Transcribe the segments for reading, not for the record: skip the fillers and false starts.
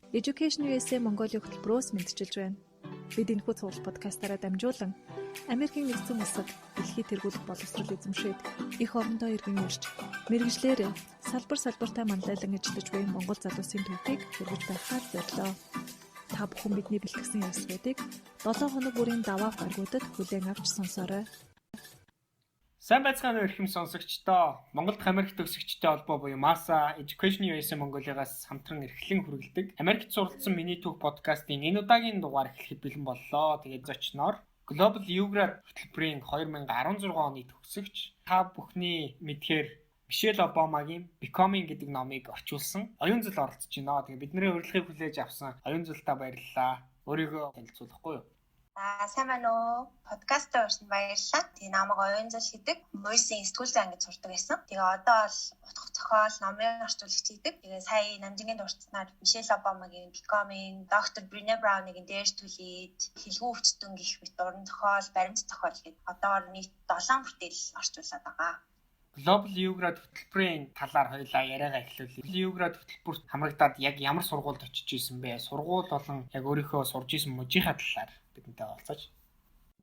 Education USA Mongolia хөтөлбөрөөс мэдчилж байна. Бид энэхүү цуглал подкастаараа дамжуулан Америкийн нэгдсэн улсад дэлхийд тэргуулах боловсрол эзэмшээд их орондоо иргэн ирж мэргэжлэр салбартай манлайлан ажиллаж буй Монгол залуусын төвхийг хүргэж байхаар зорилоо. Та бүхэн бидний бэлтгэсэн явцлуудыг 7 хоног бүрийн даваа гаргуудад хүлээн авч сонсоорой. Сайн байцгаана уу эрхэм сонсогчдоо. Монголд Америк төгсөгчтэй холбоо буюу MASA Education USA Mongolia-гаас хамтран эрхлэн хүргэлдэг Америкт суралцсан миний түүх подкастын энэ удаагийн дугаар эхлэхэд бэлэн боллоо. Тэгээд зочноор Global U-Grad хөтөлбөрийн 2016 оны төгсөгч та бүхний мэдхээр Мишель Обамагийн Becoming гэдэг номыг орчуулсан оюун зул оролцож байна. Тэгээд бидний урилгыг хүлээж авсан оюун зултаа баярлалаа. Өөрийгөө танилцуулахгүй юу? Сайн байна уу? Подкастаа урьсан баярлалаа. Тэгээ намайг оюун зул гэдэг Мойсийн сэтгүүл зан гэж сурдаг байсан. Тэгээ одоо бол утга зохиол, номын орчуулагч гэдэг. Тэгээ сая намжингийн дурдсанаар Мишель Обамагийн Becoming, Dr. Brené Brown-ийн дээрш түлээд, хэлгүй өвчтөн гэх мэт уран зохиол, баримт зохиол гэдэг одоор нийт 7 бүтээл орчуулад байгаа. Global U-Grad хөтөлбөрийн талаар хоёулаа яриагаа эхлүүлье. U-Grad хөтөлбөрт хамрагдаад яг ямар сургуульд очиж исэн бэ? Сургууль болон яг өөрийнхөө сурж исэн мужийнхаа талаар бидэнтэй олцооч.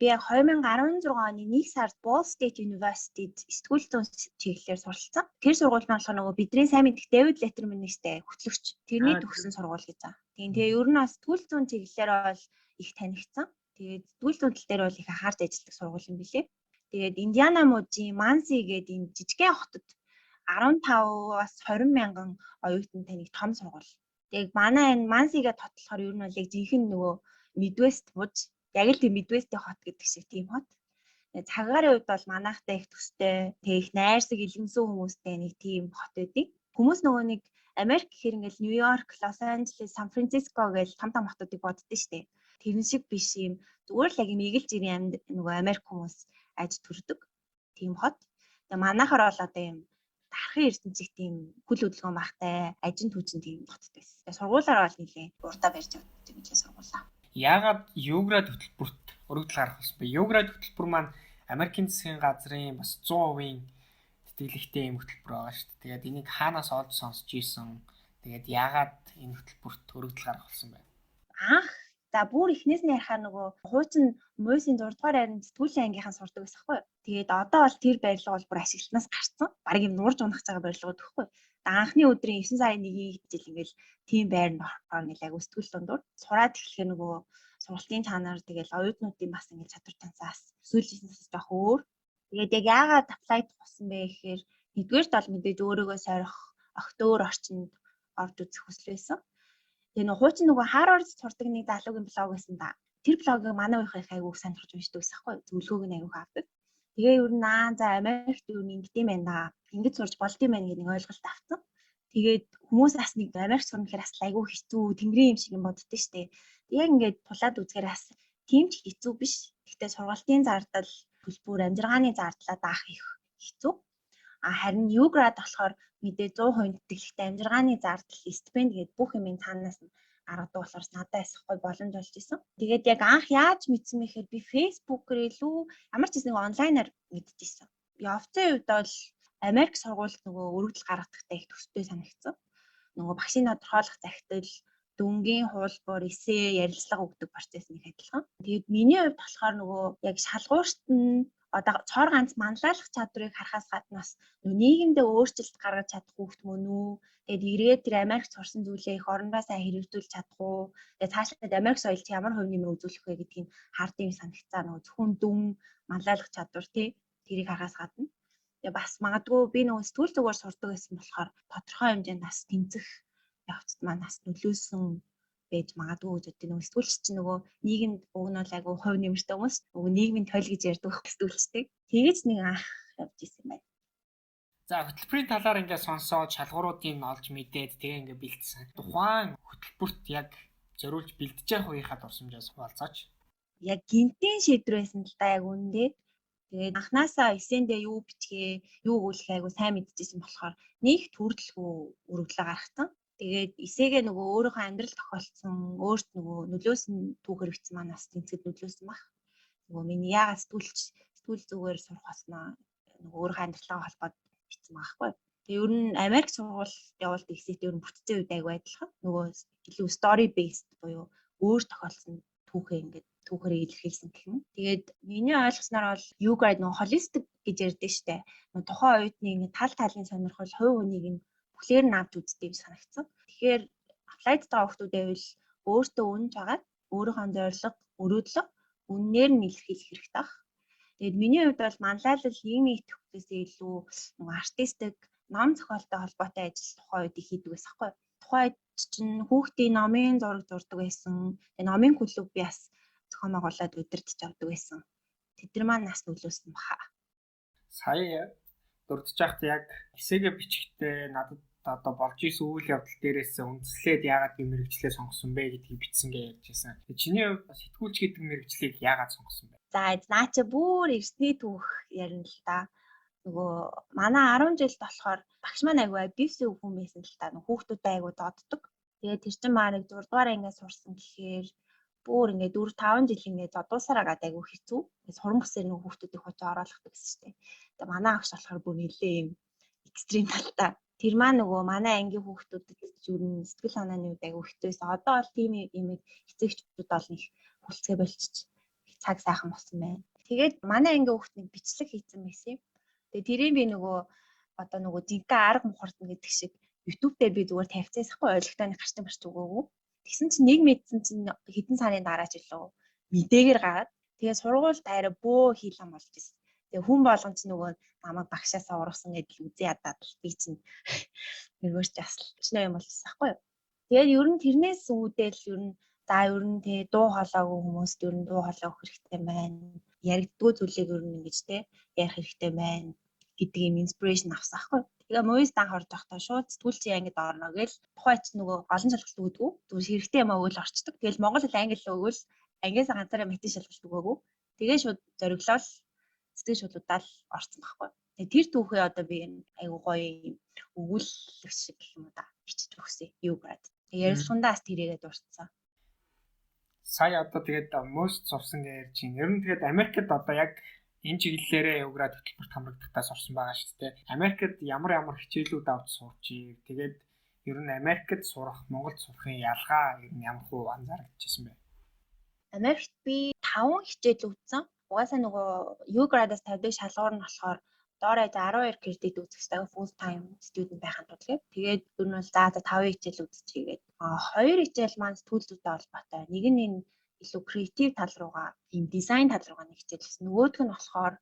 Би 2016 оны 1 сард Ball State University-д сэтгүүл зүйн чиглэлээр суралцсан. Тэр сургууль маань болохоор нөгөө бидний сайн мэдих David Letterman-тэй хөтлөгч. Тэрний төгссөн сургууль гэж байна. Тэгээ ер нь сэтгүүл зүйн чиглэлээр бол их танигдсан. Тэгээд сэтгүүл зүйн тал дээр бол их анхаарч ажилладаг сургууль юм билээ. Тэгээд Индиана мужийн Манси гэдэг энэ жижигхэн хотод 15-аас 20 мянган оюутан таних том сургууль. Тэгээд манай энэ Манси гэдэг хот болохоор ер нь бол яг жинхэнэ нөгөө Midwest муж, яг л тийм Midwest-ийн хот гэдэг шиг тийм хот. Тэгээд цагаарын үед бол манайхтай их төстэй, их найрсаг илэнсэн хүмүүстэй нэг тийм хот байдаг. Хүмүүс нөгөө нэг Америк гэхэр ингээл Нью-Йорк, Лос Анжелес, Сан Франциско гэж том хотуудыг боддоо штэ. Тэрэн шиг биш юм. Зүгээр л яг юм эгэл жирийн нөгөө Америк хүмүүс аж төрдөг тийм хот. Тэгээ манайхаар бол одоо юм дарахын ертөнцийн тийм хөл хөдөлгөөн багтай, ажин түүжин тийм хотод байсан. Тэгээ сургуулаар бол нэлээ урдаа барьж өгдөг юм чинь сургуулаа. Яагаад U-Grad хөтөлбөрт өргөдөл гарах болсон бэ? U-Grad хөтөлбөр маань Америкийн засгийн газрын бас 100% тэтгэлэгтэй юм хөтөлбөр байгаа шүү дээ. Тэгээд энийг хаанаас олж сонсч ийсэн? Тэгээд яагаад энэ хөтөлбөрт өргөдөл гарах болсон бэ? За бүр эхнээс нь ярихаар нөгөө хуучин Мойсийн 6 дугаар айрын сэтгүүлийн ангийнхан сурдаг байсан хгүй. Тэгээд одоо бол тэр барилга бол бүр ашиглалтнаас гарсан. Бараг юм нуурж унах цагаан барилгууд гэхгүй. Анхны өдрийн 9 сарын 1-ний жил ингээл тийм байранд орохоор ингээл яг сэтгүүл дундуур сураад эхлэхээр нөгөө сургалтын цаанаар тэгэл оюутнуудын бас ингээл чадвар танцаас сүүлжсэнээс жоох өөр. Тэгээд яг яагаад аплайд болсон бэ гэхээр нэгдүгээрт бол мэдээж өөрийгөө сорих огтөөр орчинд орж үзэх хүсэл байсан. Тэгээ нөгөө Harvard сурдаг нэг залуугийн блог байсан да. Тэр блогийг манай уух их айгүйх сонирхож уншдаг байсан хгүй. Зөвлөгөөг нь айгүйх авдаг. Тэгээ ер нь за Америкт ер нь ингэдэм байна да. Ингэж сурч болдсон байна гэдэг нэг ойлголт авсан. Тэгээд хүмүүс бас нэг Америк сурна гэхээр бас айгүй хэцүү, тэнгэрийн юм шиг юм боддөө штэ. Яг ингээд тулаад үзэхээр бас тийм ч хэцүү биш. Гэхдээ сургалтын зардал, төлбөр, амжиргааны зардлаа даах их хэцүү. Харин U-Grad болохоор мэдээ 100% тэтгэлэгтэй амжиргааны зардал, стипенд гээд бүх юм цаанаас нь гаргадаг болохоор надад асахгүй боломж болж исэн. Тэгээд яг анх яаж мэдсэн бэ гэхээр би Facebook-ээр илүү ямар ч зүйл нэг онлайнаар мэдчихсэн. Явцын үед бол Америк сургуульд нөгөө өргөдөл гаргадагтай их төстэй санагдсан. Нөгөө багшийн тодорхойлох захидал, дүнгийн хуулбар, эссе, ярилцлага өгдөг процесс нэг адилхан. Тэгээд миний хувьд болохоор нөгөө яг шалгуурт нь одоо цоор ганц манлайлах чадварыг харахаас гаднаас нийгэмдээ өөрчлөлт гаргаж чадах хүүхд мөн үү? Тэгээд эргээд тэр Америкт сурсан зүйлээ их орондоо сайн хэрэгжүүлж чадах уу? Тэгээд цаашлаад Америк соёлд ямар хувь нэмэр үзүүлэх вэ гэдгийг хардыг санагцаа нөгөө зөвхөн дүн манлайлах чадвар тэрийг харахаас гадна. Тэгээд бас магадгүй би нөгөө сэтгүүл зүгээр сурдаг байсан болохоор тодорхой хэмжээнд бас тэнцэх явцад маань бас нөлөөсөн байж магадгүй гэж боддог. Нөгөө сэтгүүлч чинь нөгөө нийгэмд уг нь бол айгу хувь нэмэртэй хүмүүс нөгөө нийгмийн тойл гэж ярьдаг сэтгүүлчтэй. Тэгэж нэг анх явж исэн юм байна. За хөтөлбөрийн талаар ингээд сонсоод шалгууруудыг олж мэдээд тэгээ ингээд бэлдсэн. Тухайн хөтөлбөрт яг зориулж бэлдэж явах үеийнхаа дурсамжаас хуваалцаач. Яг гинтийн шийдвэр байсан л да яг үнэндээ. Тэгээд анханасаа эсэндээ юу бичгээ, юу өгүүлэх айгу сайн мэдчихсэн болохоор нэг төрөлхөө өргөдлөө гаргасан. Тэгээд эсээгээ нөгөө өөрийнхөө амьдрал тохиолдсон, өөрт нөгөө нөлөөсөн түүх хэрэгцсэн манаас тэнцэд нөлөөсөн баг. Нөгөө миний яагаад сэтгүүл зүгээр сурах болсноо нөгөө өөрийнхөө амьдралаа холбоод бичсэн байхгүй. Тэгээ ер нь Америк сургууль явуулт ихсэд ер нь бүтцийн үед айгүй адилхан. Нөгөө илүү story based буюу өөр тохиолдсон түүхээ ингээд түүхээрээ илэрхийлсэн гэх юм. Тэгээд миний ойлгосноор бол U-grade нөгөө holistic гэж ярьдэн штэ. Нөгөө тухайн оюутны ингээд тал талын сонирхол, хувь хүнийг нь бүхлээр нь авч үздэг гэж санагдсан. Тэгэхээр applied байгаа хүмүүс байвал өөртөө үнж хагаад өөрийнхөө зорилго, өрөөдлөө үннээр нь илэрхийлэх хэрэгтэй баг. Тэгээд миний хувьд бол манлайлал нийгмийн идэвхтэйс илүү нөгөө артистик, ном зохиолтой холбоотой ажил тухайн үед их хийдэг байсан хгүй. Тухайн үед чинь хүүхдийн номын зураг зурдаг байсан. Тэгээд номын клуб би бас зохион байгуулад удирдах авдаг байсан. Тэд нар маань нас нөлөөсөн баха. Сая дурдж байхад яг эсээгээ бичихтэй надад одоо болж исэн үйл явдал дээрээс үндэслээд яагаад би мэрэгчлээ сонгосон бэ гэдгийг бичсэн гэж ярьж байсан. Чиний хувьд сэтгүүлч гэдэг мэрэгчлийг яагаад сонгосон бэ? За наа чи бүр эртний түүх ярина л да. Нөгөө манай 10 жилд болохоор багш маань айгүй abusive хүн байсан л та. Хүүхдүүдтэй айгүй доддог. Тэгээд тэр чинь маань 6 дугаар ангиас сурсан гэхээр бүр ингээд 4-5 жил ингээд зодуусаар агаад айгүй хэцүү. Суран бүсээр нөгөө хүүхдүүдийг хочоо оруулахдаг гэсэн чинь. Тэгээд манай агш болохоор бүр нэлээ юм экстрим талтай. Тэр маань нөгөө манай ангийн хүүхдүүдэд юу н сэтгэл санааны үед айгүй хэцүүсэн. Одоо бол тийм юм эцэгчүүд бол нэг хүлцгээ болчих цаг сайхан болсон байна. Тэгээд манай ангийн хүүхдний бичлэг хийсэн байсан юм. Тэгээд тэрийг би нөгөө одоо нөгөө жинхэнэ арга мухардна гэдэг шиг YouTube дээр би зүгээр тавьцаасахгүй ойлгохтой нэг гарч марч өгөөгүй. Тэгсэн чинь нэг мэдсэн чинь хэдэн сарын дараа ч илүү мэдээгээр гараад тэгээд сургууль таараа бөө хийлэн болж ирсэн. Тэгээ хүн болгон ч нөгөө намайг багшаасаа ургасан гэдэл үзээ ядаад би чинь тэрвэрч бас шинэ юм болчихсон байхгүй юу. Тэгээд ер нь тэрнээс үүдэл ер нь за ер нь тий дуу хоолойгүй хүмүүст ер нь дуу хоолой өгөх хэрэгтэй байна. Яригддгүй зүйлийг ер нь ингэж тий ярих хэрэгтэй байна гэдэг юм инспирэшн авсан байхгүй юу. Тэгээ мууис дан хорж байхдаа шууд сэтгүүлчийн ангид орно гэл тухайч нөгөө олон шалгалт өгдөг. Зүгээр хэрэгтэй юм өгөөл орчдөг. Тэгэл Монгол хэл англи өгөөл ангиас ганцаараа математик шалгалт өгөөгүй. Тэгээ шууд зориглол сэтгэл шудлуудаа л орсон байхгүй. Тэгээ тэр түүхээ одоо би айгуу гоё өгүүлэх шиг гэх юм да бичиж өгсөн. U-grade. Тэгээ ярилцлагандаас тэрийгээ дурдсан. Сая одоо тэгээд most сурсан гэж ярьж байна. Ер нь тэгээд Америкт одоо яг энэ чиглэлээрээ U-grade хөтөлбөрт хамрагдахтаас орсон байгаа шүү дээ. Америкт ямар хичээлүүд авч сурч ий. Тэгээд ер нь Америкт сурах, Монголд сурахын ялгаа ер нь ямар хуу анзаарчихсан бэ? Америкт би 5 хичээл үзсэн. Угаасаа нөгөө U-grade-аас тавьдаг шалгуур нь болохоор доороо 12 кредит үзэх хэрэгтэй full time student байхын тулд. Тэгээд ер нь бол за 5 хичээл үзчихийгээд 2 хичээл маань сэтгүүлчтэй холбоотой. Нэг нь энэ илүү креатив тал руугаа, ийм дизайн тал руугаа нэг хичээл гэсэн. Нөгөөх нь болохоор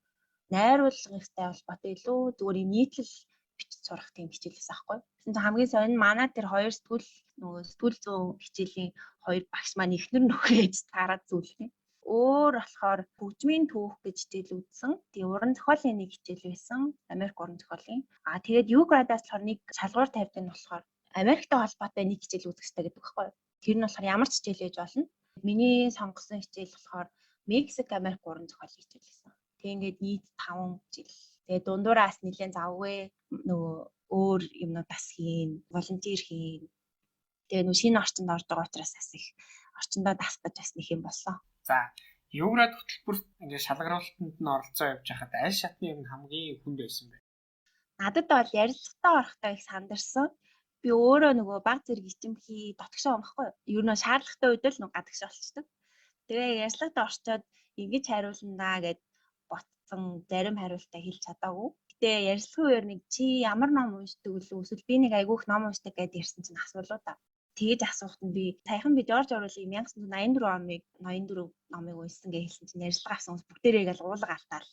найруулгынхтай холбоотой илүү зүгээр ийм нийтлэл бичиж сурах тийм хичээл байсан байхгүй. Тэгсэн чинь хамгийн сонин манай тэр хоёр сэтгүүл зүүн хичээлийн хоёр багш маань ихнэр нөхөр ээж таарад зүйлсэн. Өөр болохоор хөгжмийн түүх гэж хичээл үзсэн. Тэгээ уран зохиолын нэг хичээл байсан. Америк уран зохиолын. Тэгээд U-grade-аас болохоор нэг шалгуур тавьдаг нь болохоор Америктэй холбоотой нэг хичээл үзэх хэрэгтэй гэдэг байхгүй юу? Тэр нь болохоор ямар ч хичээл ээж болно. Миний сонгосон хичээл болохоор Мексик Америк уран зохиолын хичээл байсан. Тэгээ ингээд нийт 5 жил. Тэгээ дундуураас нэлээд завгүй нөгөө өөр юмнууд бас хийн, волонтер хийн. Тэгээ нөгөө шинэ орчинд орж байгаа учраас бас их орчиндөө дасгаж бас нэг юм болсон. За, U-grade хөтөлбөрт ингээд шалгаруулалтанд нь оролцоо явж байхад аль шатны юм хамгийн хүнд байсан бэ? Надад бол ярилцлагатаа орохтой их сандарсан. Би өөрөө нөгөө баг зэрэг ичимхий дотгошоо өмхгүй. Ер нь шаардлагатай үед л нөгөө гадагш олцдог. Тэгээ ярилцлагад орчоод ингэж хариулнаа гэд ботсон зарим хариултаа хэлж чадаагүй. Гэтэ ярилцлагын үеэр нэг чи ямар ном уншдаг вэ? Эсвэл би нэг айгүйх ном уншдаг гэдээ ярьсан чинь асуулуу та. Тэгэж асуухад нь би саяхан би Жорж Оруэллын 1984 номыг уншсан гэж хэлсэн чинь ярилцлага авсан хүмүүс бүгдээрээ гал уулга алтаал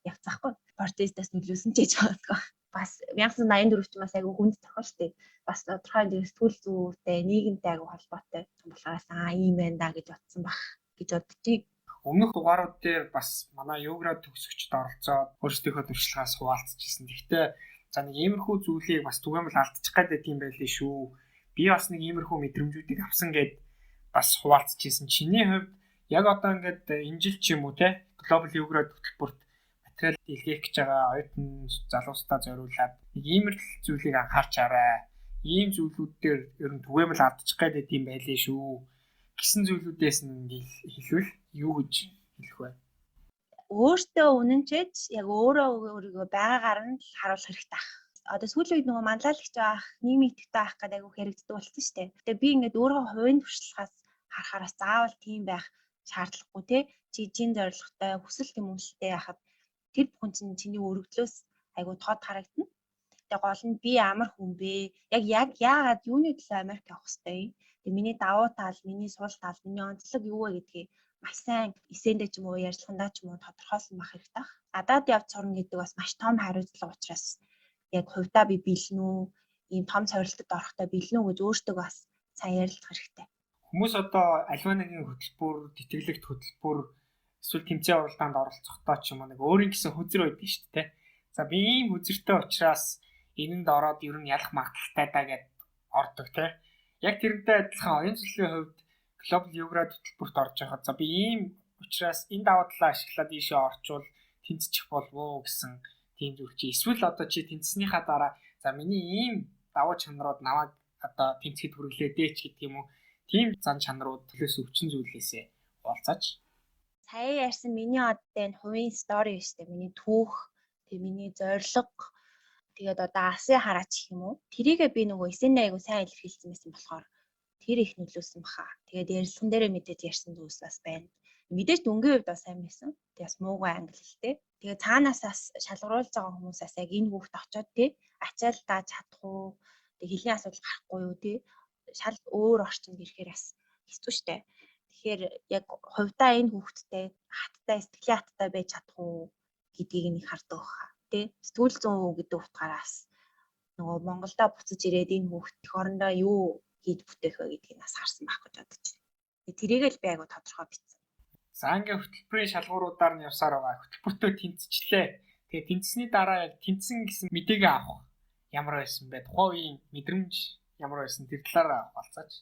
явцгаахгүй. Протестаас нөлөөсөн ч гэж байгаа. Бас 1984 ч бас айгүй хүнд тохиолтой. Бас тодорхой сэтгүүл зүйтэй, нийгэмтэй айгүй холбоотой болохоор ийм байна да гэж бодсон баг гэж бодчих. Өмнөх дугаарууд дээр бас манай U-grade төгсөгчд оролцоод өөрсдийнхөө туршлагаас хуваалцажсэн. Гэхдээ за нэг иймэрхүү зүйлийг бас түгээмэл алдчих гээд байт юм байлээ шүү. Би бас нэг иймэрхүү мэдрэмжүүдийг авсан гэд бас хуваалцажсэн. Чиний хувьд яг одоо ингээд энэ жил ч юм уу те Global U-grade хөтөлбөрт материал илгээх гэж байгаа оюутан залуустаа зориулаад нэг иймэрхүү зүйлийг анхаарч арай. Ийм зүйлүүд дээр ер нь түгээмэл алдчих гээд байт юм байлээ шүү. Гэсэн зүйлүүдээс нь хэлвэл юу гэж хэлэх вэ? Өөртөө үнэнчээж яг өөрийгөө байгаагаар нь харуулах хэрэгтэй. одоо сүүлийн үед нөгөө манлайлагч байх, нийгмийн идэвхтэй байх гэдэг айгүй хэрэгждэг болсон шүү дээ. Тэгээ би ингээд өөрөө хувийн туршлагаас харахаараас заавал тийм байх шаардлагагүй те. Чи чин зорилготой, хүсэл тэмүүлэлтэй яхад тэр бүхэн чинь чиний өргөдлөөс айгүй тод харагдана. Тэгээ гол нь би ямар хүн бэ? Яг яагаад юуны төлөө Америк явах хэвтэй? Тэгээ миний давуу тал, миний сул тал, миний онцлог юу вэ гэдгийг маш сайн эсэндээ ч юм уу ярьцлагандаа ч юм уу тодорхойлсон байх хэрэгтэй. Гадаад явж сурна гэдэг бас маш том хариуцлага учраас яг хувьдаа би бэлэн үү? Ийм том цорилтод орохдоо бэлэн үү гэж өөртөө бас сайн ярилцах хэрэгтэй. Хүмүүс одоо альва нэгэн хөтөлбөр, тэтгэлэгт хөтөлбөр эсвэл тэмцээн уралдаанд оролцохдоо ч юм уу нэг өөрийн гэсэн хүзэр байдаг шүү дээ. За би ийм хүзэртэй учраас энэнд ороод ер нь ялах магадaltaй даа гэд ордог те. Яг тэрнтэй адилхан оюун цэцлийн хувьд глобал юград хөтөлбөрт орж байхад за би ийм учраас энэ даваа талаа ашиглаад ийшээ орчвол тэнцчих болов уу гэсэн тийм зүйл чи эсвэл одоо чи тэнцснийхаа дараа за миний ийм даваа чанарууд намайг одоо тэнцэхэд хүргэлээ дээ ч гэдэг юм уу. Тийм зан чанарууд төлөөс өвчин зүйлээсээ болцооч. Сая ярьсан миний одод энэ хувийн стори шүү дээ. Миний түүх, тэгээ миний зорилго, тэгээд одоо асын хараач гэх юм уу. Тэрийгээ би нөгөө эсэндээ айгу сайн илэрхийлсэн байсан болохоор тэр их нөлөөсөн баха. Тэгээд ярилцсан дээрээ мэдээж ярьсан зүйлс бас байна. Мэдээж дүнгийн хувьд бас сайн байсан. Тэгээс муугүй англи хэлтэй. Тэгээд цаанаасаас шалгаруулж байгаа хүмүүсээс яг энэ хүүхд очоод тий ачаал дааж чадах уу? Тэг хэлний асуудал гарахгүй юу тий? Шал өөр орчинд ирэхээр бас хэцүү шттэ. Тэгэхээр яг хувьдаа энэ хүүхдтэй хаттай сэтгэлийн хаттай байж чадах уу гэдгийг нэг хардаг баха. Тий сэтгүүл зүүн үү гэдэг утгаараас нөгөө Монголда буцаж ирээд энэ хүүхд их орондоо юу хийж бүтээх вэ гэдгийг бас харсан байх гэж бодож байна. Тэрийг л би айгу тодорхой бичсэн. За ингээ хөтөлбөрийн шалгууруудаар нь явсаар байгаа. Хөтөлбөртөө тэнцчлээ. Тэгээ тэнцсэний дараа яг тэнцсэн гэсэн мэдээгээ авах ямар байсан бэ? Тухайн үеийн мэдрэмж ямар байсан тэр талаараа болцооч.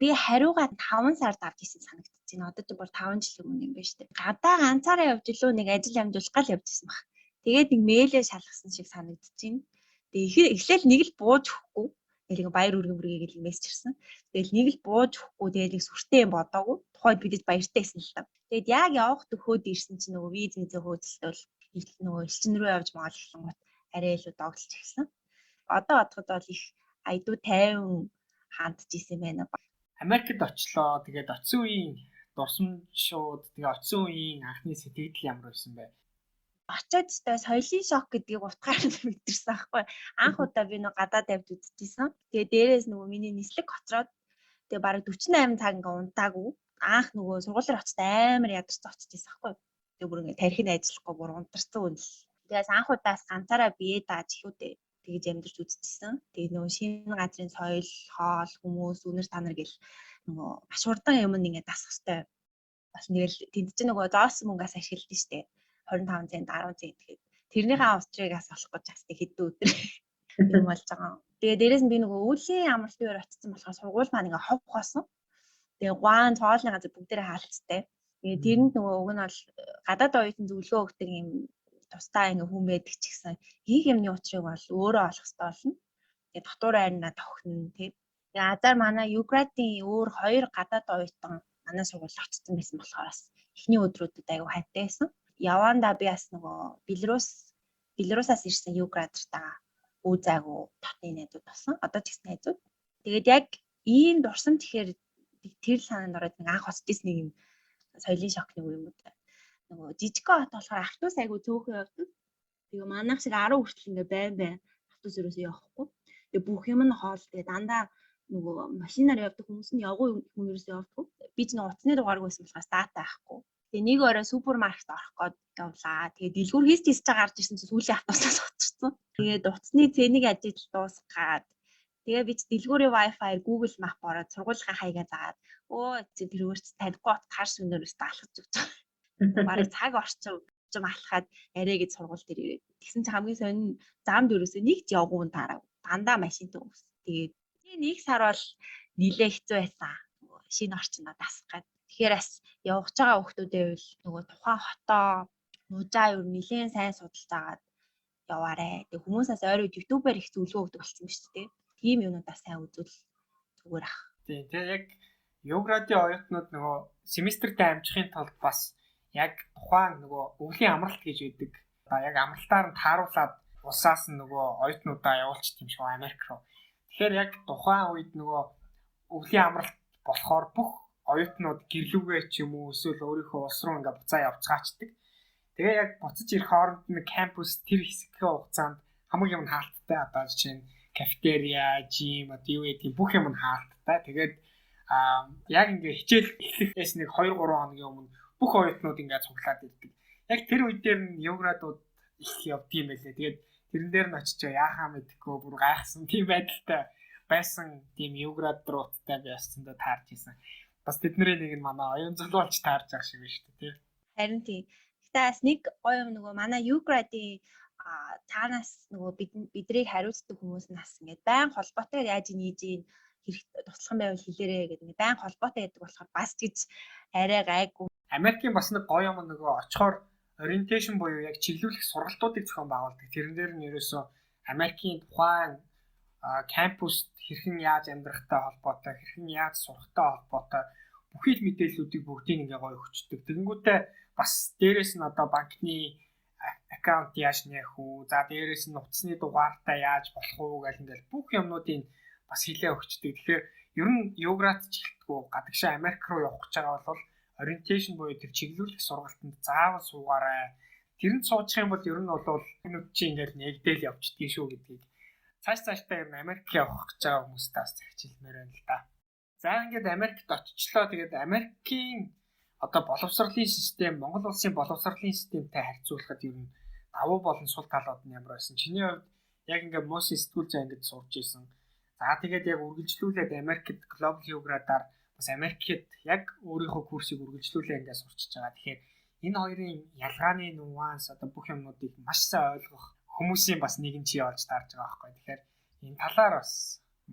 Би хариугаа 5 сард авч исэн санагдаж байна. Одоо ч бүр 5 жилийн өмнө юм байна шүү дээ. Гадаа ганцаараа явж илүү нэг ажил амжуулах гал явж исэн баг. Тэгээд нэг мэйлээ шалгасан шиг санагдаж байна. Тэгээ эхлээл нэг л бууж өгөхгүй. Тэгэл баяр үргэн бүргийг л мессеж ирсэн. Тэгэл нэг л бууж өгөхгүй. Тэгээд нэг сүртэй юм бодоогүй. Тухайд бид баяртай байсан л та. Тэгэд яг явах төхөөд ирсэн чинь нөгөө виз мизээ хөөцөлтөл нөгөө элчин рүү явж магаалсан гот арай илүү догдолж эхэлсэн. Одоо бодоход бол их айдуу тайван хандж исэн байна. Америкт очлоо. Тэгээд очсон үеийн дурсамжууд, тэгээд очсон үеийн анхны сэтгэл ямар байсан бэ? Очоод ч соёлын шок гэдгийг утгаар нь мэдэрсэн аахгүй. Анх удаа би нэг гадаад явж үзчихсэн. Тэгээ дээрээс нөгөө миний нислэг хоцроод тэгээ бараг 48 цаг ингээ унтаагүй. Анх нөгөө сургуулиар очиж амар ядарч очижсэн аахгүй. Тэгээ бүр ингээ тархины ажиллахгүй бүр унтарсан үнэл. Тэгээс анх удаас ганцаараа бие дааж ихүүдээ тэгж амьдарч үзчихсэн. Тэгээ нөгөө шинэ газрын соёл, хоол, хүмүүс, үнэр танар гэл нөгөө маш хурдан юм ингээ дасах хэвээр. Бас нэгэл тэнд чинь нөгөө зоосон мөнгөөс ашиглаж штэ. 25 цент 10 цент гэхэд тэрнийхээ австригаас болох гэж бас хэдэн өдөр юм болж байгаа. Тэгээ дээрээс нь би нөгөө өвлийн амралтын өөр очсон болохоор сургууль маань ингээ хов хоосон. Тэгээ гуан цоолны газар бүгдээрээ хаалттай. Тэгээ тэрэнд нөгөө уг нь бол гадаад оюутан зөвлөгөө өгдөг юм тусдаа ингээ хүн байдаг ч гэсэн хийх юмны учрыг бол өөрөө олох хэрэгтэй болно. Тэгээ дотор айрнаа тохино тий. Тэгээ азар манай Юградын өөр 2 гадаад оюутан манай сургуульд очсон байсан болохоор эхний өдрүүдэд аягүй хайтай байсан. Явандаа би бас нөгөө Белорусаас ирсэн Юградтаа үзаагүй татны найзууд болсон. Одоо ч гэсэн найзууд. Тэгээд яг ийм дурсамж ихээр тэр санаанд ороод нэг анх очиж ирсэн нэг юм соёлын шокны үе юм уу. Нөгөө жижигхэн хот болохоор автобус айгүй цөөхөн явдаг. Тэгээ манайх шиг 10 хүртэл ингээ байн автобус өрөөсөө явахгүй. Тэгээ бүх юм нь хоол. Тэгээ дандаа нөгөө машинаар явдаг хүмүүс нь явган хүн ерөөсөө явдаг. Би ч нэг утасны дугаарг байсан болохоос дата авахгүй. Тэгээ нэг орой супермаркет орох гээд явлаа. Тэгээ дэлгүүр хийж гарч ирсэн чинь сүүлийн автобусаас очсон. Тэгээд утасны цэнийг ажиж дуусгаад тэгээ би ч дэлгүүрийн Wi-Fi Google Map ороод сургуулийн хаягаа заагаад тэр өөрч танихгүй хар сүнээрээс алхаж өгч байгаа. Бараг цаг орчим алхаад арай гэж сургууль дээр ирээд. Тэгсэн чинь хамгийн сонин замд өрөөсөө нэг ч явгуун тараа. Дандаа машинтай хүмүүс. Тэгээд нэг сар бол нилээ хэцүү байсан. Шинэ орчиндөө дасах гээд. Тэгэхээр бас явж байгаа хүмүүсийн хувьд нөгөө тухайн хотоо нужаа юу нилээн сайн судалж агаад яваарэ. Тэг хүмүүсээс ойроо YouTube-аар их зөвлөгөө өгдөг болсон шүү дээ. Тийм юмудаа сайн үзвэл зүгээр ах. Тийм тэгээ яг Юградын оюутнууд нөгөө семестртээ амжихын тулд бас яг тухайн нөгөө өвлийн амралт гэж үүдэг. Одоо яг амралтаар нь тааруулаад улсаас нь нөгөө оюутнуудаа явуулчих юм шиг Америк руу. Тэгэхээр яг тухайн үед нөгөө өвлийн амралт болохоор бүх оюутнууд гэрлүүгээ ч юм уу эсвэл өөрийнхөө улс руу ингээ буцаа явцгаачдаг. Тэгээ яг буцаж ирэх хооронд нэг кампус тэр хэсгийн хугацаанд хамаг юм хаалттай одоо жишээ нь кафетерия, жим, одоо юу гэдэг бүх юм нь хаалттай. Тэгээд яг ингээ хичээл эхлэхээс нэг 2-3 хоногийн өмнө бүх оюутнууд ингээ цуглаад ирдэг. Яг тэр үед дээр нь евградууд их явдгийм байлээ. Тэгээд тэрэн дээр нь очиж яахаа мэдэхгүй бүр гайхсан тийм байдалтай байсан тийм евград рууттай би ясцсандаа таарч исэн. Бас тэдний нэг нь манай оюун золиолч таарж байгаа шиг байна шүү дээ, тий. Харин тийм. Гэтэ бас нэг гоё юм нөгөө манай евградын цаанаас нөгөө бидрийг хариуцдаг хүмүүс нас ингээд байн холбоотой яаж нээж ийн хэрэгтэй туслах юм байвал хэлээрээ гэдэг ингээд байн холбоотой гэдэг болохоор бас гэж арай гайгүй. Америкийн бас нэг гоё юм нөгөө очихоор ориентейшн буюу яг чиглүүлэх сургалтуудыг зохион байгуулдаг. Тэрэн дээр нь ерөөсөө Америкийн тухайн кампуст хэрхэн яаж амьдрахтай холбоотой, хэрхэн яаж сурахтай холбоотой бүхий л мэдээллүүдийг бүгдийг ингээ гоё өгчдөг. Тэгэнгүүтээ бас дээрэс нь одоо банкны аккаунт яаж нээх үү, за дээрэс нь утасны дугаартай яаж болох уу гэх ингээл бүх юмнуудыг бас хэлээ өгчдөг. Тэгэхээр ер нь евград ч хэлтгүү гадагшаа Америк руу явах гэж байгаа бол ориентейшн буюу тэр чиглүүлэх сургалтанд заавал суугаарай. Тэрэнд суучих юм бол ер нь бол минут чи ингээл нэгдэл явчихдгийг шүү гэдгийг цаашдаа ер нь Америк явах гэж байгаа хүмүүстээс захижилмээр байна л да. За ингээд Америкт очичлоо. Тэгээд Америкийн одоо боловсролын систем, Монгол улсын боловсролын системтэй харьцуулахад ер нь давуу болон сул талууд нь ямар байсан? Чиний хувьд яг ингээд мөс сэтгүүл зай ингээд сурж исэн. За тэгээд яг үргэлжлүүлээд Америкт Global Geography-аар бас Америкт яг өөрийнхөө курсыг үргэлжлүүлээ ингээд сурчиж байгаа. Тэгэхээр энэ хоёрын ялгааны нюанс одоо бүх юмнуудыг маш сайн ойлгох хүмүүсийн бас нэгэн чи олж таарж байгаа байхгүй. Тэгэхээр энэ талаар бас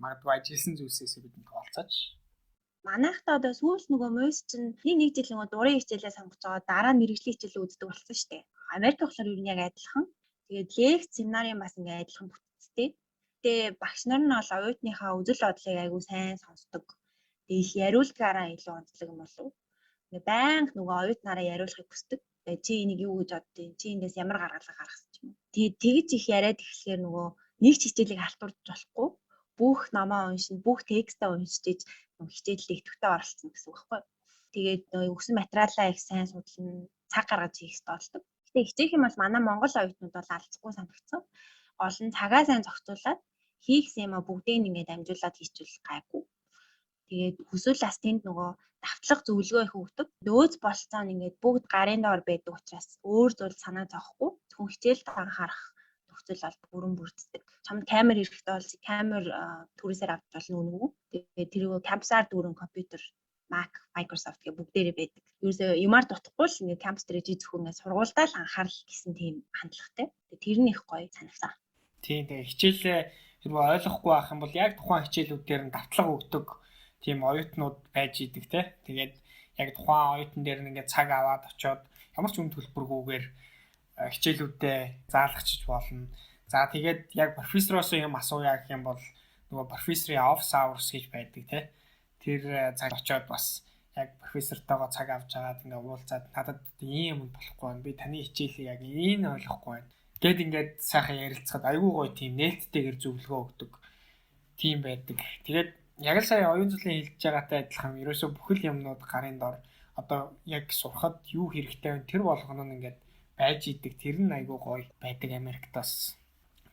магадгүй ажилласан зүйлсээс бидэнд хуваалцаач. Манайхтаа одоо сүүлс нөгөө мөс чинь нэг жил нөгөө дурын хичээлээ сонгож байгаа дараа нь мэрэгжлийн хичээлээ үздэг болсон шүү дээ. Америк болохоор юу нэг адилхан. Тэгээд лекц, семинарын бас ингээд адилхан бүтцтэй. Тэгээ багш нар нь бол оюутныхаа үзэл бодлыг айгүй сайн сонсдог. Тэгээ их яриулгаараа илүү онцлог юм болов. Ингээ байнга нөгөө оюутнаараа яриулахыг хүсдэг. Тэгээ чи энийг юу гэж боддیں۔ Чи эндээс ямар гаргалгаа гаргасан ч юм уу. Тэгээ тэгж их яриад эхлэхээр нөгөө нэг ч хичээлийг халтурж болохгүй. Бүх номоо уншин, бүх текстээ уншиж хичээлдээ идэвхтэй оролцсон гэсэн үг байхгүй. Тэгээд өгсөн материалаа их сайн судлана, цаг гаргаж хийх хэрэгтэй болдог. Гэтэ хичээх юм бол манай Монгол оюутнууд бол алдахгүй санагдсан. Олон цагаа сайн зохицуулаад хийх юмаа бүгдийг ингээд амжуулаад хийчихвэл гайгүй. Тэгээд хүсвэл бас тэнд нөгөө давтлах зөвлөгөө их өгдөг. Өөц болцоо нь ингээд бүгд гарын доор байдаг учраас өөр зүйл санаа зовхгүй. Зөвхөн хичээлд анхаарах нөхцөл бол бүрэн бүрддэг. Чамд камер хэрэгтэй бол камер түрээсээр авч болно үнэгүй. Тэгээд тэрөө кампусаар дүүрэн компьютер, Mac, Microsoft гэх бүгдээрээ байдаг. Ерөөсөө юмар дутхгүй л ингээд кампус дээр жиж зөвхөн сургуульдаа л анхаарал гэсэн тийм хандлагатай. Тэгээд тэр нь их гоё санагдсан. Тийм тэгээ хичээлээ хэрвээ ойлгохгүй байх юм бол яг тухайн хичээлүүдээр нь давтлага өгдөг тийм оюутнууд байж идэг те. Тэгээд яг тухайн оюутан дээр нь ингээд цаг аваад очиод ямар ч үн төлбөргүйгээр хичээлүүдэд заалгачиж болно. За тэгээд яг профессороос юм асууя гэх юм бол нөгөө профессорын office hours гэж байдаг те. Тэр цаг очиод бас яг профессортойгоо цаг авч агаад ингээд уулзаад надад ийм юм болохгүй байна. Би таны хичээлийг яг энэ ойлгохгүй байна. Гэт ингээд сайхан ярилцахад айгүй гоё тийм нээлттэйгээр зөвлөгөө өгдөг тийм байдаг. Тэгээд яг л сая оюун зөлийн хэлж байгаатай адилхан ерөөсөө бүхэл юмнууд гарын дор одоо яг сурахад юу хэрэгтэй вэ тэр болгоно нь ингээд байж идэг. Тэр нь айгүй гоё байдаг Америкт бас.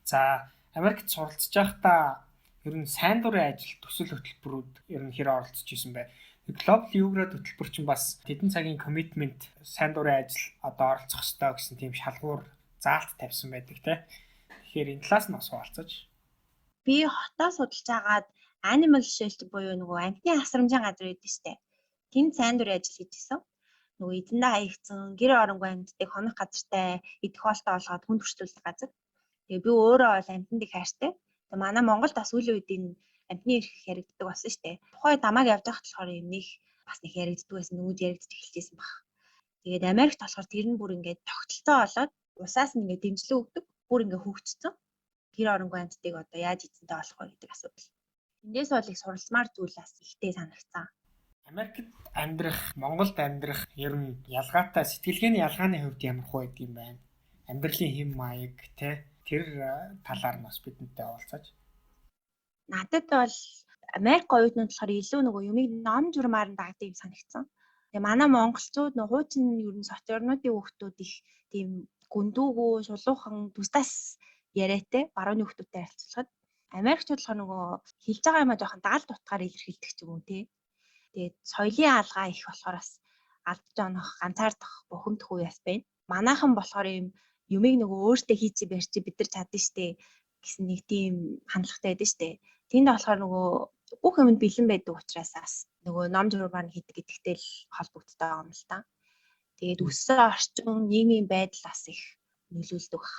За Америкт суралцж байхдаа ер нь сайн дурын ажил төсөл хөтөлбөрүүд ер нь хэр оролцож исэн бэ? Global Geography хөтөлбөр чинь бас тэдэн цагийн commitment сайн дурын ажил одоо оролцох ёстой гэсэн тийм шалгуур заалт тавьсан байдаг те. Тэгэхээр энэ талаас нь бас хуваалцаж. Би хотоо судалж агаад animal shelter буюу нөгөө амьтны асрамжийн газар гэдэг штеп. Тэнд сайн дурын ажил хийжсэн. Нөгөө эзэндээ хаягдсан гэр оронгүй амьтдыг хонох газартай идэх хоолтой болгоод хүнд хүртүүлдэг газар. Тэгээ би өөрөө бол амьтанд их хайртай. Тэгээ манай Монголд бас үйл үед энэ амьтны эрх яригддаг болсон штеп. Тухай дамааг явж байхад болохоор юм нэг бас нэг яригддаг байсан. Нүуд яригдж эхэлжсэн баг. Тэгээд Америкт болохоор тэр нь бүр ингээд тогтолцоо болоод усаас нь ингээд дэмжлэг өгдөг. Бүр ингээд хөгжсөн. Гэр оронгүй амьтдыг одоо яаж эзэнтэй болох вэ гэдэг асуудал. Эндээс бол их суралцмаар зүйлээс ихтэй санагцсан. Америкт амьдрах, Монголд амьдрах ер нь ялгаатай сэтгэлгээний ялгааны хувьд ямар хөө гэдэг юм байна. Амьдралын хэм маяг те Тэр талаар нь бас бидэнтэй уулзаач. Надад бол Америк оюутнууд болохоор илүү нөгөө юмыг ном журмаар нь дагдаг юм санагдсан. Тэгээ манай монголчууд нөгөө хуучин ер нь социорнуудын хүүхдүүд их тийм гүндүүгөө шулуухан тустаас яриатай барууны хүүхдүүдтэй харьцуулахад Америкчууд болохоор нөгөө хэлж байгаа юмаа жоохон даал дутгаар илэрхийлдэг ч юм уу тий. Тэгээд соёлын алгаа их болохоор бас алдаж онох, ганцаардах, бухимдах үеэс байна. Манайхан болохоор юмыг нөгөө өөртөө хийчих барьчих бид нар чадна штэ гэсэн нэг тийм хандлагатай байдаг штэ. Тэнд болохоор нөгөө бүх юмд бэлэн байдаг учраас бас нөгөө ном журмаар нь хийдэг гэдэгтэй л холбогддог юм л та. Тэгээд өссөн орчин нийгмийн байдал бас их нөлөөлдөг баг.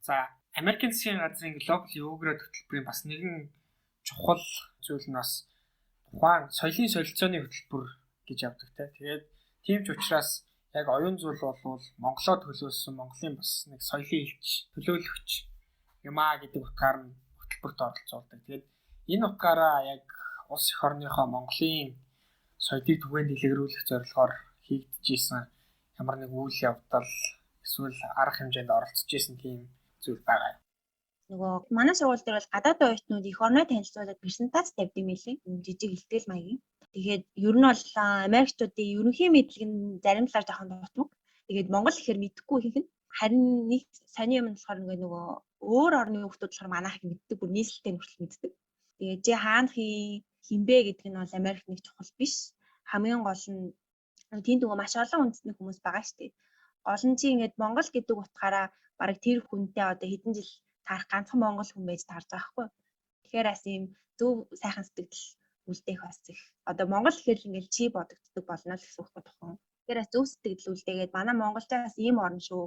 За, Америкийн засгийн газрын глобал юуград хөтөлбөрийн бас нэгэн чухал зүйл нь бас тухайн соёлын солилцооны хөтөлбөр гэж явдаг те. Тэгээд тийм ч учраас яг оюун зүйл бол Монголоо төлөөсөн Монголын бас нэг соёлын элч, төлөөлөгч юмаа гэдэг утгаар нь хөтөлбөрт оролцуулдаг. Тэгээд энэ утгаараа яг улс эх орныхоо Монголын соёлыг түгээн дэлгэрүүлэх зорилгоор хийгдэж ямар нэг үйл явдал эсвэл арга хэмжээнд оролцож исэн тийм зүйл байгаа. Нөгөө манай сургууль дээр бол гадаад оюутнууд эх орноо танилцуулаад презентац тавьдаг мэлээ. Жижиг ихтгэл маягийн. Тэгээд ер нь бол Америкчуудын ерөнхий мэдлэг нь зарим талаар жоохон дутмаг. Тэгээд Монгол ихээр мэдэхгүй их нь. Харин нэг сони юм болохоор нөгөө өөр орны хүмүүс болохоор манайхыг мэддэг, бүр нийслэлтэй хүртэл мэддэг. Тэгээд чи хаана хинбэ гэдэг нь бол Америк нэг чухал биш. Хамгийн гол нь тэнд нөгөө маш олон үндэсний хүмүүс байгаа шүү дээ. Гол нь чи ингээд Монгол гэдэг утгаараа бараг тэр хүнтэй одоо хэдэн жил таарах ганцхан монгол хүн байж таарж байгаа хгүй. Тэгэхээр бас ийм зөв сайхан сэтгэл үлдээх бас их. Одоо Монгол гэхэл ингээл чи бодогддог болно л гэсэн үг байна. Тэгэхээр бас зөв сэтгэл үлдээгээд манай монголчаас ийм орн шүү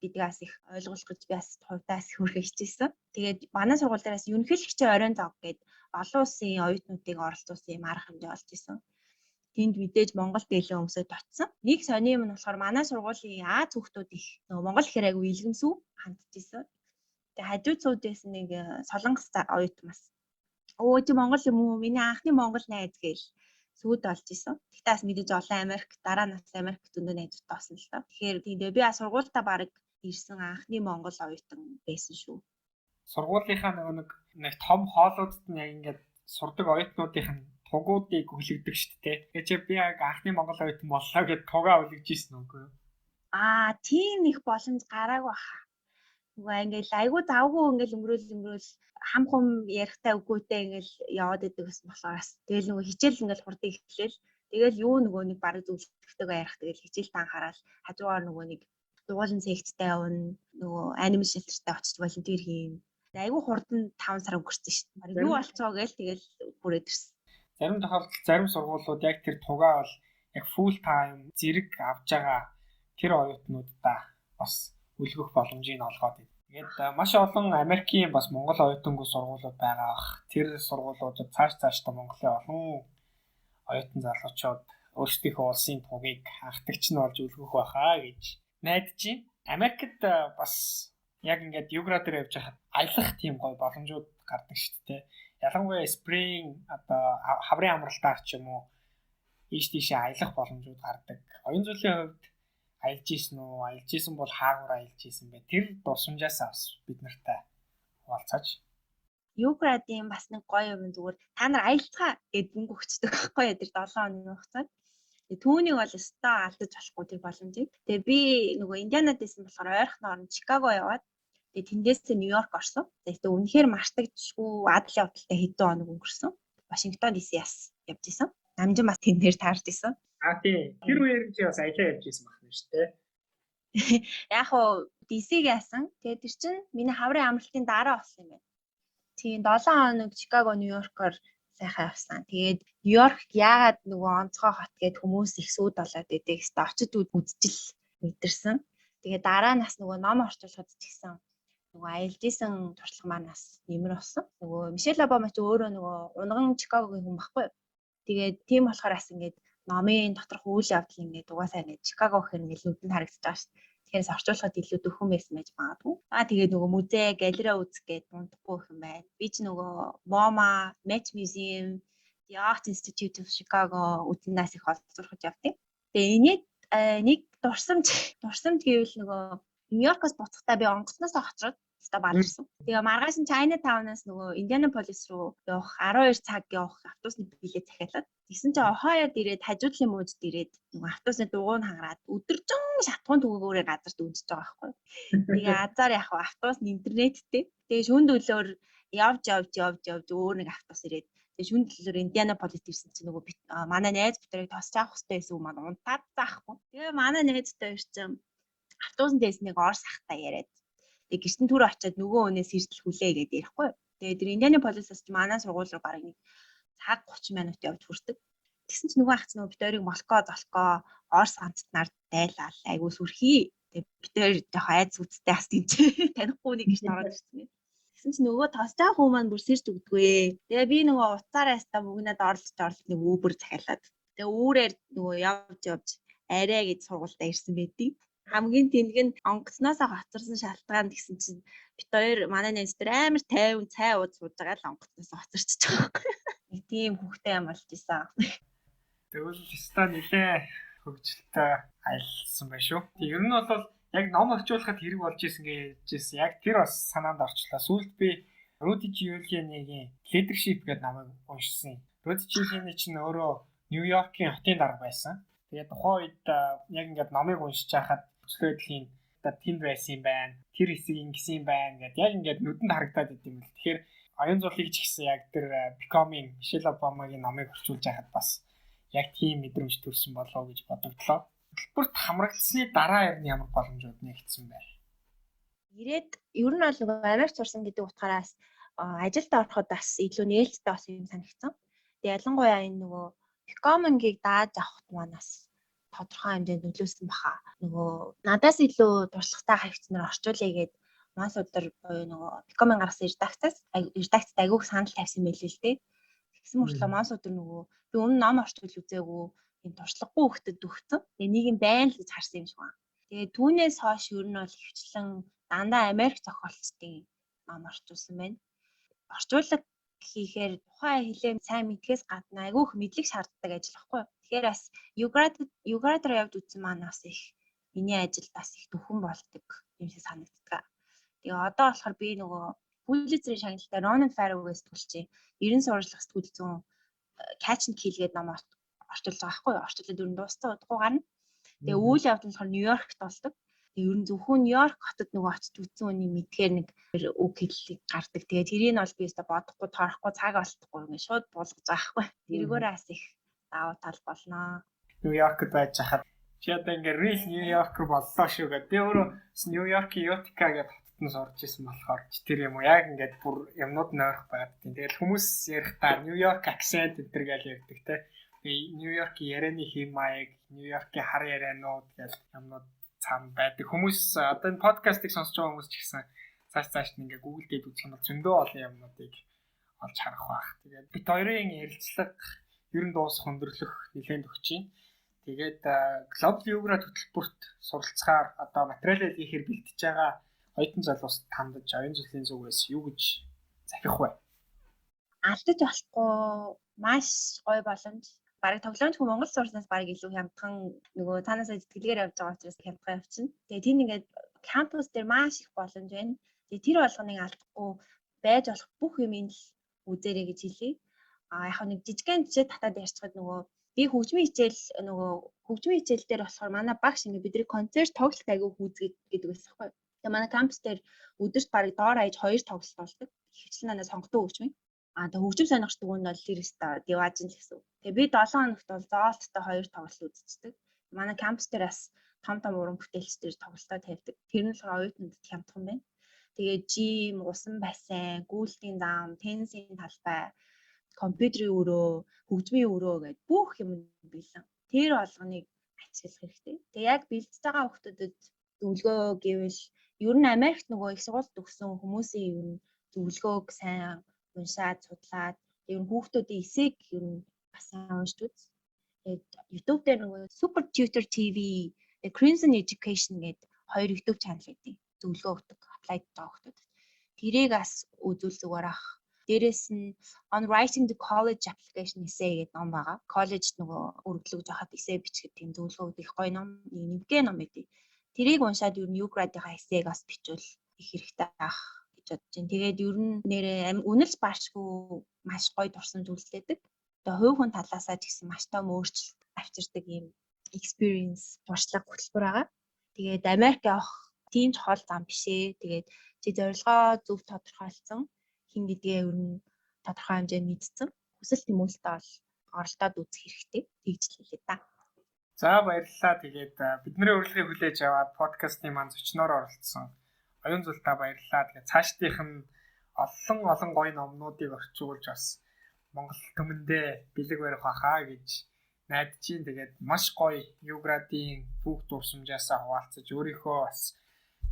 гэдгээс их ойлгуулах гэж би бас хувьдаас хүрхэ хичээсэн. Тэгээд манай сургууль дээрээс ерөнхийлөгчийн оройн зог гээд олон улсын оюутнуудыг оролцуулсан юм арга хэмжээ олж исэн. Тэнд мэдээж Монгол дээлэн өмсөд очсон. Нэг сони юм нь болохоор манай сургуулийн Аз хүүхдүүд их нөгөө Монгол хэрэг айгу илгэмсүү хандж исэн. Тэгээ хажууд суудээс нэг солонгос оюутан бас өө чи Монгол юм уу? Миний анхны Монгол найз гээл сүйд олж исэн. Тэгтээ бас мэдээж олон Америк дараа нас Америк зөндөө найзууд тоосон л та. Тэгэхээр би бас сургуультаа баг ирсэн анхны Монгол оюутан байсан шүү. Сургуулийнхаа нэг том хоолуудад нь яг ингээд сурдаг оюутнуудын тугуудыг хүлэгдэг шүү дээ. Тэгэхээр би яг анхны Монгол оюутан боллоо гэд тугаа хүлэгж ийсэн үгүй юу? Тийм их боломж гараагүй баха. Нөгөө ингээл айгуу завгүй ингээл өнгөрөөл хам хум ярихтай үгүйтэй ингээл яваад идэг гэсэн болохоор бас тэгэл нөгөө хичээл ингээл хурдан эхлээл тэгэл юу нөгөө нэг бараг зөвлөлттэйгээ ярих тэгэл хичээлтэй анхаарал хажуугаар нөгөө нэг дугуулын секцтэй явна нөгөө анимашн шилтэртэй очиж волонтер хийн. Айгуу хурдан 5 сар өнгөрсөн шүү дээ. Бараг юу болцоо гээл тэгэл бүрээд ирсэн. Зарим тохиолдолд зарим сургуулиуд яг тэр тугаа бол яг full time зэрэг авж байгаа тэр оюутнуудаа бас үлгэх боломжийг олгоод байна. Тэгээд маш олон Америкийн бас Монгол оюутангүй сургуулиуд байгаа бах. Тэр сургуулиудад цаашдаа Монголын олон оюутан залуучууд өөрсдийнхөө улсын тугийг хангалтч нь болж үлгэх байхаа гэж найдаж байна. Америкт бас яг ингээд югра дээр явж хахад аялах тийм гоё боломжууд гардаг шүү дээ. Ялангуяа спринг одоо хаврын амралтаар ч юм уу ийшээ аялах боломжууд гардаг. Оюун зүйлийн хувьд аялж ийсэн үү? Аялж ийсэн бол хаагуур аялж ийсэн бэ? Тэр дурсамжаас бас бид нартай хуваалцаач. Юградын бас нэг гоё юм зүгээр та нар аялцгаа гэд мөнгө өгчдөг байхгүй яа тэр 7 хоногийн хугацаанд. Түүнийг бол өстой алдаж болохгүй тэр боломжийг. Тэгээ би нөгөө Индианад байсан болохоор ойрхон орн Чикаго яваад тэгээ тэндээсээ Нью-Йорк орсон. Тэгээ үнэхээр мартагдчихгүй адал явдалтай хэдэн хоног өнгөрсөн. Вашингтон DC яс явж исэн. Намжин бас тэндээр таарч исэн. Тийм. Тэр үеэр чи бас аялаа явж исэн байна шүү дээ. Яг хоо DC-г яасан. Тэгээ тэр чинь миний хаврын амралтын дараа болсон юм байна. Тийм 7 хоног Чикаго, Нью-Йоркоор сайхан явсан. Тэгээд Нью-Йорк яагаад нөгөө онцгой хот гэд хүмүүс их сүйд болоод идэг. Хэвээ очиж үзчихэл мэдэрсэн. Тэгээд дараа нас нөгөө ном орчуулахад ч гэсэн нөгөө аялж исэн туршлага маань бас нэмэр болсон. Нөгөө Мишель Обама ч өөрөө нөгөө унган Чикагогийн хүн байхгүй юу? Тэгээд тийм болохоор бас ингээд номын доторх үйл явдал ингээд угаасаа ингээд Чикаго гэхэр ингээд нүдэнд харагдаж байгаа шүү дээ. Тэгэхээр орчуулахад илүү дөхөн байсан байж магадгүй. Тэгээд нөгөө музей, галерей үзэх гээд дундахгүй их юм байна. Би ч нөгөө MoMA, Met Museum, The Art Institute of Chicago үтнээс их олзуурхаж явдیں۔ Тэгээ энийг нэг дурсамж гэвэл нөгөө Нью-Йоркоос буцахдаа би онгоцноос очоод Ста баларсан. Тэгээ маргааш нь Chinatown-аас нөгөө Indianapolis руу явах 12 цаг явах автобусны билет захиалаад тэгсэн чинь Ohio-д ирээд хажуудлын мужид ирээд нөгөө автобусны дугуй нь хангараад өдөржин шатхуун түгээгүүрээ газарт үнсэж байгаа байхгүй. Тэгээ азар яг автобусны интернеттэй. Тэгээ шүүн дөлөөр явж өөр нэг автобус ирээд тэгээ шүүн дөлөөр Indianapolis ирсэн чинь нөгөө манай найз бүтрийг тосч авах хэрэгтэй байсан юм маань унтаад заахгүй. Тэгээ манай найзтай ирсэн автобусны дэснийг Орс ахтай яриад тэг гэртэн түр очиод нөгөө өнөөс хэрдэл хүлээ гэдэг ярихгүй. Тэгээд тэр Indianapolis-аас ч манай сургууль руу бараг нэг цаг 30 минут явж хүрдэг. Тэгсэн чинь нөгөө ахц нөгөө битэрийг молко Орс ганцтнаар дайлал айгуу сүрхий. Тэгээд битэр жоох айц үсттэй ас тийм чи танихгүй нэг гэрт ороод ирсэн. Тэгсэн чинь нөгөө тосч авах хүмүүс маань бүр сэрж өгдөггүй. Тэгээ би нөгөө уцаараа яста бүгнээд орлож нэг Uber захиалаад. Тэгээ үүрээр нөгөө явж арай гэж сургуультай ирсэн байдгийг. Хамгийн тэнэг нь онгоцноосоо хоцорсон шалтгаан гэсэн чинь бит хоёр манай найз дээр амар тайван цай ууж сууж байгаа л онгоцноосоо хоцорчихж байгаа байхгүй. Нэг тийм хүүхдэд юм болж исэн. Тэгвэл ста нэлээ хөгжилтэй аялсан байх шүү. Ер нь бол яг ном орчуулахад хэрэг болж исэн гэжсэн. Яг тэр бас санаанд орчлоо. Сүүлд би Rudy Giuliani-гийн Leadership гэдэг намайг уншсан. Rudy Giuliani чинь өөрөө Нью-Йоркийн хотын дарга байсан. Тэгээд тухайн үед яг ингээд номыг уншиж байхад өчигдлийн тэнд байсан юм байна. Тэр хэсэг ингэсэн юм байна гэдээ яг ингээд нүдэнд харагдаад идэв юм л. Тэгэхээр оюун зуулыг ч гэсэн яг тэр Becoming Michelle Obama-гийн номыг орчуулж байхад бас яг тийм мэдрэмж төрсөн болов гэж бодогдлоо. Хөтөлбөрт хамрагдсны дараа ер нь ямар боломжууд нэгдсэн байв? Ирээд ер нь бол нөгөө Америк сурсан гэдэг утгаараас ажилд ороход бас илүү нээлттэй бас юм санагдсан. Тэгээ ялангуяа энэ нөгөө Becoming-ийг дааж авахт манаас тодорхой хэмжээнд нөлөөсөн баха. Нөгөө надаас илүү туршлагатай хавцнаар орчуулъя гээд маш өдөр буюу нөгөө Becoming гаргасан редакцид айгүйх санал тавьсан байлээ л дээ. Тэгсэн мөртлөө маш өдөр нөгөө би өмнө ном орчуул үзээгүй энэ туршлагагүй хөлтөд өгсөн. Тэгээ нэг юм байна л гэж харсан юм шиг байна. Тэгээ түүнээс хойш ер нь бол хвчлэн дандаа Америк зохиолчдын ном орчуулсан байна. Орчуулга хийхээр тухайн хэлээ сайн мэдхээс гадна айгүйх мэдлэг шаарддаг ажил байхгүй юу. Тэгэхээр бас Юградаар явж үзсэн маань бас их миний ажилд бас их төвхөн болдог юм шиг санагддаг. Тэгээ одоо болохоор би нөгөө Pulitzer-ийн шагналтай Ronan Farrow-гээс төлчээ 90 сурвалжлах сэтгүүл зүүн Catch and Kill гэдэг ном орчуулж байгаа байхгүй юу. Орчуулаад ер нь дууссан удахгүй гарна. Тэгээ үйл явдал нь болохоор Нью-Йоркт болдог. Тэгээ ер нь зөвхөн Нью-Йорк хотод нөгөө очиж үзсэн үний мэдхээр нэг үг хэллэг гардаг. Тэгээ тэрийг нь бол би өөртөө бодохгүй, тоохгүй, цаг алдахгүй ингээд шууд буулгаж байгаа байхгүй. Тэргээрээ бас их давуу тал болно. Нью-Йоркд байж хахад чи одоо ингээд real Нью-Йоркер боллоо шүү гэдэг. Би өөрөө Нью-Йоркийн Utica гэдэг хотод сурж исэн болохоор тэр юм уу яг ингээд бүр юмнууд нойрох байгаад тийм. Тэгэл хүмүүс ярихдаа Нью-Йорк акцент энэ төр гэж ярьдаг те. Нью-Йоркийн ярианы хэм маяг, Нью-Йоркийн хар ярианууд гэж юмнууд цаана байдаг. Хүмүүс одоо энэ подкастыг сонсож байгаа хүмүүс ч гэсэн цааш нь ингээ Google дээр үзэх юм бол зөндөө олон юмнуудыг олж харах байх. Тэгээд бид хоёрын ярилцлага ер нь дуусах өндөрлөх нэлээд өгч байна. Тэгээд Global Yugrad хөтөлбөрт суралцахаар одоо материалыг хийхээр бэлтэж байгаа оюутан залуус тандаж оюун зөлийн зүгээс юу гэж захих вэ? Алдаж болохгүй маш гоё боломж. Бараг тоглоомч хүн Монгол сурснаас бараг илүү хямдхан нөгөө цаанаасаа зэтгэлгээр явж байгаа учраас хямдхан явчихна. Тэгээ тийм ингээд кампус дээр маш их боломж байна. Тэгээ тэр болгоныг алдахгүй байж болох бүх юмыг л үзээрэй гэж хэлье. Яг нэг жижигхэн татаад ярьчихад нөгөө би хөгжмийн хичээл дээр болохоор манай багш ингээд бидний концерт тоглолт аягүй хүүзгээд гэдэг байсан байхгүй. Тэгээ манай кампус дээр өдөрт бараг доор хаяж 2 тоглолт болдог. Хөвчлэн надад сонгодог хөгжмийн. Тэгээ хөгжим сонирхч дүгнэлт бол тэр өстө диважин л гэсэн. Тэгээ би 7 хоногт бол зоолттой 2 тоглолт үзчихдэг. Манай кампус дээр бас том уран бүтээлчдэр тоглолтоо тавьдаг. Тэр нь л оюутнуудад хямдхан байна. Тэгээ жим, усан бассейн, гүйлтийн зам, теннисийн талбай, компьютерийн өрөө, хөгжмийн өрөө гэдэг бүх юм бэлэн. Тэр болгоныг ажиглах хэрэгтэй. Тэгээ яг бэлдэж байгаа хүмүүстэд зөвлөгөө гэвэл ер нь Америкт нөгөө их сургуульд төгссөн хүмүүсийн ер нь зөвлөгөөг сайн уншаад судлаад ер нь хүүхдүүдийн эсэйг ер нь бас уншиж үз. Тэгээд YouTube дээр нөгөө Super Tutor TV, Crimson Education гэдэг 2 YouTube channel гэдэг зөвлөгөө өгдөг apply байгаа хүүхдүүдэд. Тэрийг бас үзүүл зүгээр ах. Дээрээс нь On Writing the College Application Essay гэдэг ном байгаа. Коллежд нөгөө өргөдлөж байхад essay бичгээд тийм зөвлөгөө өгдөг гоё ном, нэмгээ ном байдаг. Тэрийг уншаад ер нь Yugrad-ийн essay-г бас бичвэл их хэрэгтэй ах гэж бодож байна. Тэгээд ер нь нэрээ үнэлж баашгүй маш гоё дурсамж үзлээдэг. Тэгээ хувь хүн талаасаа ч гэсэн маш том өөрчлөлт авчирдаг ийм experience туршлага хөтөлбөр байгаа. Тэгээд Америк явах тийм чухал зам биш ээ. Тэгээд чи зорилгоо зөв тодорхойлсон хин гэдгээ ер нь тодорхой хэмжээнд мэдсэн. Хүсэл тэмүүлэлтэй бол оролдоод үзэх хэрэгтэй. Тэгж л хэлээ да. За баярлалаа. Тэгээд бидний урилгыг хүлээж аваад подкастын маань зочноор оролцсон оюун зултаа баярлалаа. Тэгээд цаашдынх нь олон гоё номнуудыг орчуулж бас Монгол төмөндөө бэлэг барих байхаа гэж найдаж чинь. Тэгээд маш гоё Юградийн бүх дурсамжаасаа хуваалцаж өөрийнхөө бас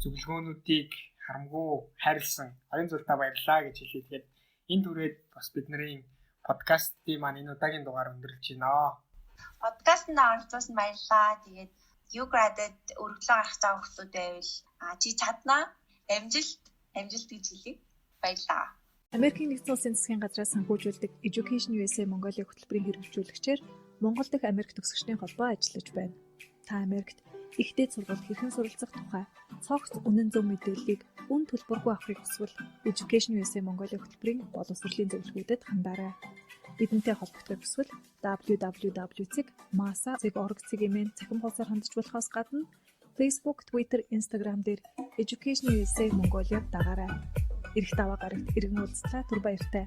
зөвлөгөөнүүдийг харамгүй хайрлсан оюун зултаа баярлалаа гэж хэлээ. Тэгээд энэ түрээд бас бидний подкастын маань энэ удаагийн дугаар өндөрлөж байна. Подкастт оролцсон баярлалаа. Тэгээд Юградад өргөлөө гарах цаа хүмүүс байвал чи чаднаа. Амжилт гэж хэлье. Баярлалаа. Америкийн нэгдсэн улсын засгийн газраас санхүүжүүлдэг Education USA Mongolia хөтөлбөрийн хэрэгжүүлэгчээр Монгол дахь Америк төгсөгчдийн холбоо ажиллаж байна. Та Америкт ихтэй сургуульд хэрхэн суралцах тухай цогц үнэн зөв мэдээллийг үн төлбөргүй авахыг хүсвэл Education USA Mongolia хөтөлбөрийн боловсролын зөвлөгөөдөд хандаарай. Бидэнтэй холбогдох хүсвэл www.masa.org-ийн цахим хуудасаар хандж болохоос гадна Facebook, Twitter, Instagram дээр Education USA Mongolia дагаарай. Ирэх даваа гарагт иргэн уулзлаа. Түр баяртай.